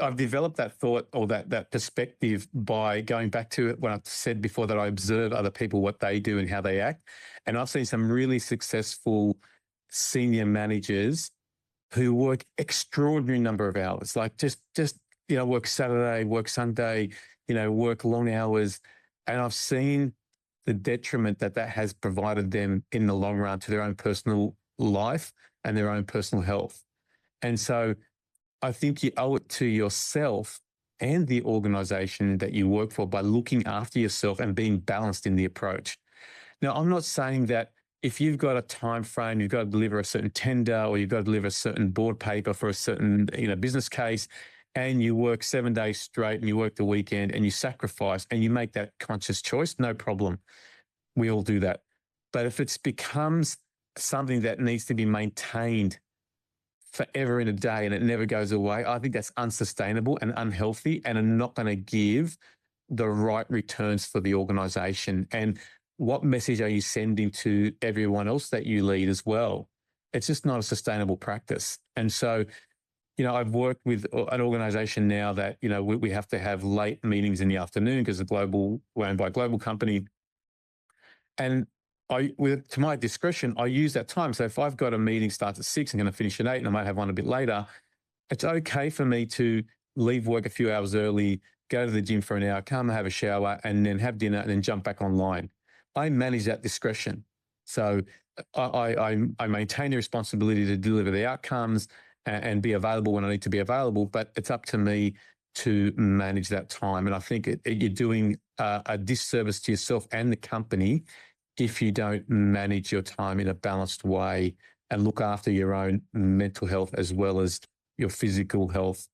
I've developed that thought or that perspective by going back to it when I've said before that I observe other people, what they do and how they act. And I've seen some really successful senior managers who work extraordinary number of hours, like just work Saturday, work Sunday, work long hours. And I've seen the detriment that has provided them in the long run to their own personal life and their own personal health. And so I think you owe it to yourself and the organization that you work for by looking after yourself and being balanced in the approach. Now, I'm not saying that if you've got a time frame, you've got to deliver a certain tender or you've got to deliver a certain board paper for a certain business case, and you work 7 days straight and you work the weekend and you sacrifice and you make that conscious choice, no problem. We all do that. But if it becomes something that needs to be maintained forever in a day and it never goes away, I think that's unsustainable and unhealthy and are not going to give the right returns for the organization. And what message are you sending to everyone else that you lead as well? It's just not a sustainable practice. And so, I've worked with an organization now that, we have to have late meetings in the afternoon because we're owned by a global company. And to my discretion, I use that time. So if I've got a meeting starts at 6, I'm going to finish at 8 and I might have one a bit later, it's okay for me to leave work a few hours early, go to the gym for an hour, come have a shower and then have dinner and then jump back online. I manage that discretion. So I maintain the responsibility to deliver the outcomes and be available when I need to be available, but it's up to me to manage that time. And I think you're doing a disservice to yourself and the company if you don't manage your time in a balanced way and look after your own mental health as well as your physical health